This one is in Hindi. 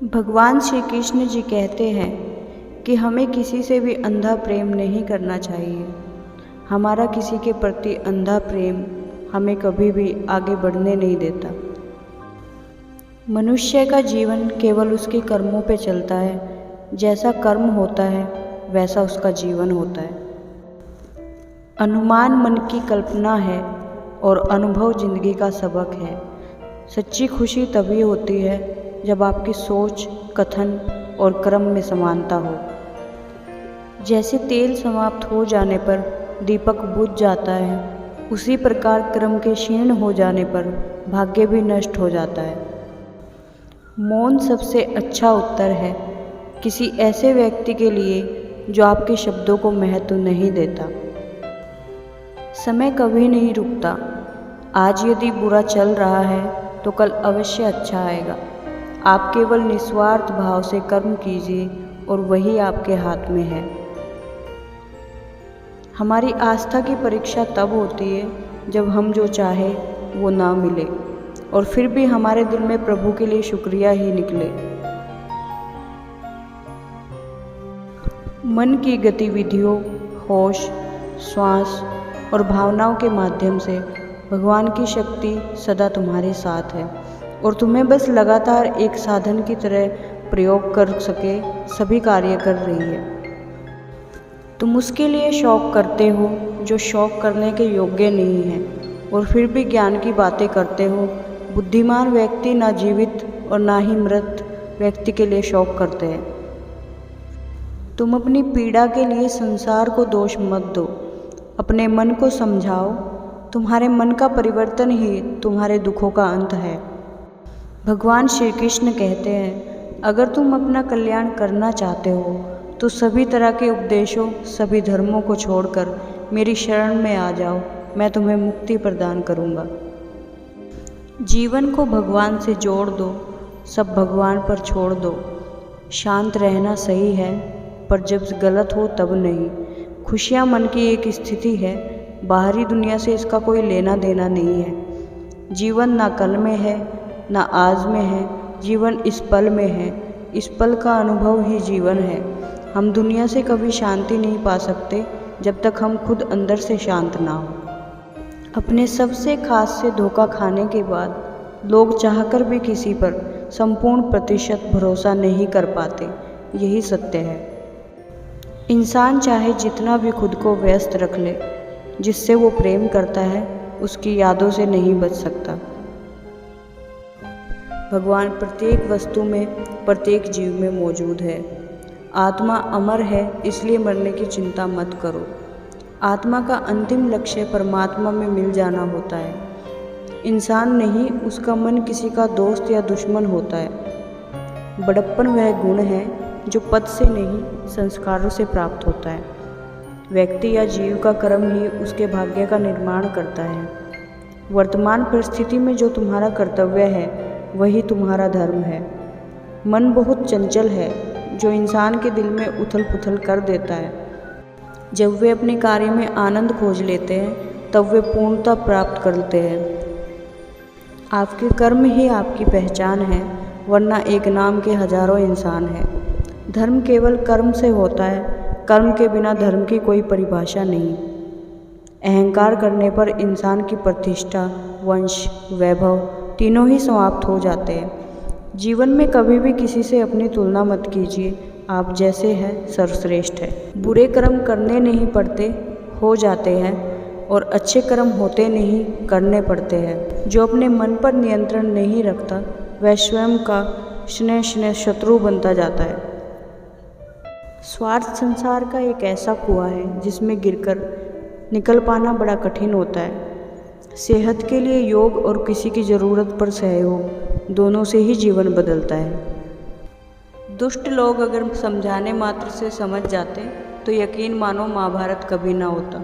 भगवान श्री कृष्ण जी कहते हैं कि हमें किसी से भी अंधा प्रेम नहीं करना चाहिए। हमारा किसी के प्रति अंधा प्रेम हमें कभी भी आगे बढ़ने नहीं देता। मनुष्य का जीवन केवल उसके कर्मों पे चलता है। जैसा कर्म होता है वैसा उसका जीवन होता है। अनुमान मन की कल्पना है और अनुभव जिंदगी का सबक है। सच्ची खुशी तभी होती है जब आपकी सोच, कथन और कर्म में समानता हो। जैसे तेल समाप्त हो जाने पर दीपक बुझ जाता है, उसी प्रकार कर्म के क्षीण हो जाने पर भाग्य भी नष्ट हो जाता है। मौन सबसे अच्छा उत्तर है किसी ऐसे व्यक्ति के लिए जो आपके शब्दों को महत्व नहीं देता। समय कभी नहीं रुकता। आज यदि बुरा चल रहा है तो कल अवश्य अच्छा आएगा। आप केवल निस्वार्थ भाव से कर्म कीजिए और वही आपके हाथ में है। हमारी आस्था की परीक्षा तब होती है जब हम जो चाहे वो ना मिले और फिर भी हमारे दिल में प्रभु के लिए शुक्रिया ही निकले। मन की गतिविधियों, होश, श्वास और भावनाओं के माध्यम से भगवान की शक्ति सदा तुम्हारे साथ है और तुम्हें बस लगातार एक साधन की तरह प्रयोग कर सके सभी कार्य कर रही है। तुम उसके लिए शौक करते हो जो शौक करने के योग्य नहीं है और फिर भी ज्ञान की बातें करते हो। बुद्धिमान व्यक्ति ना जीवित और ना ही मृत व्यक्ति के लिए शौक करते हैं। तुम अपनी पीड़ा के लिए संसार को दोष मत दो। अपने मन को समझाओ। तुम्हारे मन का परिवर्तन ही तुम्हारे दुखों का अंत है। भगवान श्री कृष्ण कहते हैं, अगर तुम अपना कल्याण करना चाहते हो तो सभी तरह के उपदेशों, सभी धर्मों को छोड़कर मेरी शरण में आ जाओ। मैं तुम्हें मुक्ति प्रदान करूँगा। जीवन को भगवान से जोड़ दो, सब भगवान पर छोड़ दो। शांत रहना सही है, पर जब गलत हो तब नहीं। खुशियाँ मन की एक स्थिति है, बाहरी दुनिया से इसका कोई लेना देना नहीं है। जीवन ना कल में है ना आज में है, जीवन इस पल में है। इस पल का अनुभव ही जीवन है। हम दुनिया से कभी शांति नहीं पा सकते जब तक हम खुद अंदर से शांत ना हो। अपने सबसे खास से धोखा खाने के बाद लोग चाहकर भी किसी पर संपूर्ण प्रतिशत भरोसा नहीं कर पाते। यही सत्य है। इंसान चाहे जितना भी खुद को व्यस्त रख ले, जिससे वो प्रेम करता है उसकी यादों से नहीं बच सकता। भगवान प्रत्येक वस्तु में, प्रत्येक जीव में मौजूद है। आत्मा अमर है, इसलिए मरने की चिंता मत करो। आत्मा का अंतिम लक्ष्य परमात्मा में मिल जाना होता है। इंसान नहीं, उसका मन किसी का दोस्त या दुश्मन होता है। बड़प्पन वह गुण है जो पद से नहीं, संस्कारों से प्राप्त होता है। व्यक्ति या जीव का कर्म ही उसके भाग्य का निर्माण करता है। वर्तमान परिस्थिति में जो तुम्हारा कर्तव्य है वही तुम्हारा धर्म है। मन बहुत चंचल है जो इंसान के दिल में उथल पुथल कर देता है। जब वे अपने कार्य में आनंद खोज लेते हैं तब वे पूर्णता प्राप्त करते हैं। आपके कर्म ही आपकी पहचान है, वरना एक नाम के हजारों इंसान हैं। धर्म केवल कर्म से होता है। कर्म के बिना धर्म की कोई परिभाषा नहीं। अहंकार करने पर इंसान की प्रतिष्ठा, वंश, वैभव तीनों ही समाप्त हो जाते हैं। जीवन में कभी भी किसी से अपनी तुलना मत कीजिए। आप जैसे हैं सर्वश्रेष्ठ है। बुरे कर्म करने नहीं पड़ते, हो जाते हैं, और अच्छे कर्म होते नहीं, करने पड़ते हैं। जो अपने मन पर नियंत्रण नहीं रखता वह स्वयं का स्नेह शत्रु बनता जाता है। स्वार्थ संसार का एक ऐसा कुआं है जिसमें गिरकर निकल पाना बड़ा कठिन होता है। सेहत के लिए योग और किसी की ज़रूरत पर सहयोग, दोनों से ही जीवन बदलता है। दुष्ट लोग अगर समझाने मात्र से समझ जाते तो यकीन मानो महाभारत कभी ना होता।